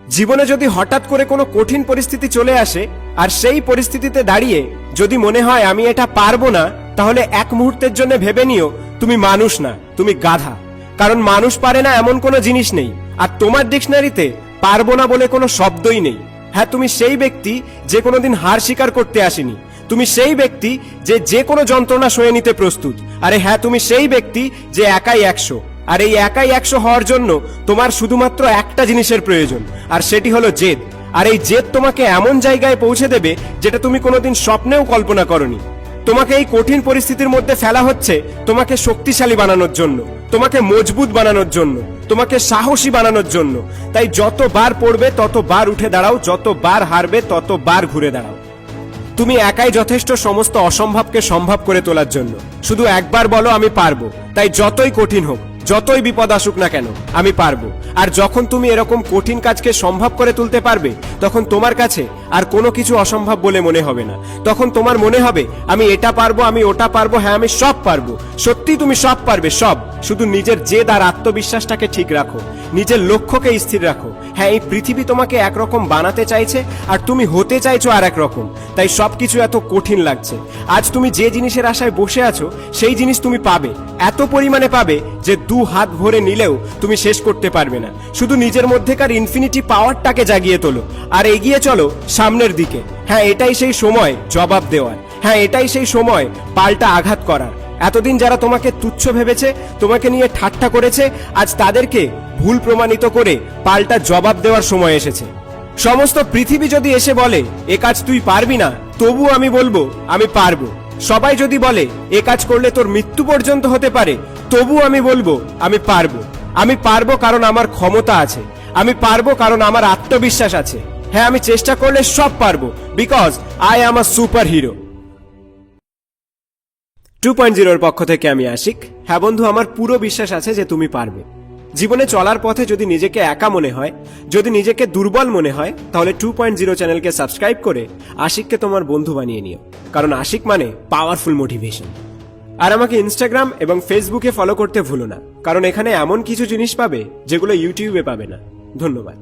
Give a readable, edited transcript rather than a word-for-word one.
জীবনে যদি হঠাৎ করে কোনো কঠিন পরিস্থিতি চলে আসে আর সেই পরিস্থিতিতে দাঁড়িয়ে যদি মনে হয় আমি এটা পারবো না, তাহলে এক মুহূর্তের জন্য ভেবে নিও তুমি মানুষ না, তুমি গাধা। কারণ মানুষ পারে না এমন কোনো জিনিস নেই, আর তোমার ডিকশনারিতে পারবো না বলে কোনো শব্দই নেই। হ্যাঁ, তুমি সেই ব্যক্তি যে কোনোদিন হার স্বীকার করতে আসেনি। তুমি সেই ব্যক্তি যে কোনো যন্ত্রণা সয়ে নিতে প্রস্তুত। আরে হ্যাঁ, তুমি সেই ব্যক্তি যে একাই 100। আর এই একাই 100 হওয়ার জন্য তোমার শুধুমাত্র একটা জিনিসের প্রয়োজন, আর সেটি হলো জেদ। আর এই জেদ তোমাকে এমন জায়গায় পৌঁছে দেবে যেটা তুমি কোনোদিন স্বপ্নেও কল্পনা করনি। তোমাকে এই কঠিন পরিস্থিতির মধ্যে ফেলা হচ্ছে তোমাকে শক্তিশালী বানানোর জন্য, তোমাকে মজবুত বানানোর জন্য, তোমাকে সাহসী বানানোর জন্য। তাই যতবার পড়বে ততবার উঠে দাঁড়াও, যতবার হারবে ততবার ঘুরে দাঁড়াও। তুমি একাই যথেষ্ট সমস্ত অসম্ভবকে সম্ভব করে তোলার জন্য। শুধু একবার বলো আমি পারবো। তাই যতই কঠিন হোক, যতই বিপদ আসুক না কেন, আমি পারবো। আর যখন তুমি এরকম কঠিন কাজকে সম্ভব করে তুলতে পারবে, তখন তোমার কাছে আর কোনো কিছু অসম্ভব বলে মনে হবে না। তখন তোমার মনে হবে আমি এটা পারবো, আমি ওটা পারবো, হ্যাঁ আমি সব পারবো। সত্যি তুমি সব পারবে, সব। শুধু নিজের জেদ আর আত্মবিশ্বাসটাকে ঠিক রাখো, নিজের লক্ষ্যকে স্থির রাখো। হ্যাঁ, এই পৃথিবী তোমাকে একরকম বানাতে চাইছে আর তুমি হতে চাইছো আর এক রকম। তাই সবকিছু এত কঠিন লাগছে। আজ তুমি যে জিনিসের আশায় বসে আছো সেই জিনিস তুমি পাবে, এত পরিমাণে পাবে যে 2 হাত ভরে নিলেও তুমি শেষ করতে পারবে না। শুধু নিজের মধ্যেকার ইনফিনিটি পাওয়ারটাকে জাগিয়ে তোলো আর এগিয়ে চলো সামনের দিকে। হ্যাঁ, এটাই সেই সময় জবাব দেওয়ার। হ্যাঁ, এটাই সেই সময় পাল্টা আঘাত করার। এতদিন যারা তোমাকে তুচ্ছ ভেবেছে, তোমাকে নিয়ে ঠাট্টা করেছে, আজ তাদেরকে ভুল প্রমাণিত করে পাল্টা জবাব দেওয়ার সময় এসেছে। সমস্ত পৃথিবী যদি এসে বলে এ কাজ তুই পারবি না, তবু আমি বলবো আমি পারবো। সবাই যদি বলে এ কাজ করলে তোর মৃত্যু পর্যন্ত হতে পারে, তবু আমি বলবো আমি পারবো। আমি পারবো কারণ আমার ক্ষমতা আছে, আমি পারবো কারণ আমার আত্মবিশ্বাস আছে। হ্যাঁ, আমি চেষ্টা করলে সব পারবো, because I am a super hero. 2.0 পক্ষ থেকে আমি আশিক। হ্যাঁ বন্ধু, আমার পুরো বিশ্বাস আছে যে তুমি পারবে। জীবনে চলার পথে যদি নিজেকে একা মনে হয়, যদি নিজেকে দুর্বল মনে হয়, তাহলে 2.0 চ্যানেলকে সাবস্ক্রাইব করে আশিককে তোমার বন্ধু বানিয়ে নিও। কারণ আশিক মানে পাওয়ারফুল মোটিভেশন। আর আমাকে ইনস্টাগ্রাম এবং ফেসবুকে ফলো করতে ভুলো না, কারণ এখানে এমন কিছু জিনিস পাবে যেগুলো ইউটিউবে পাবে না। ধন্যবাদ।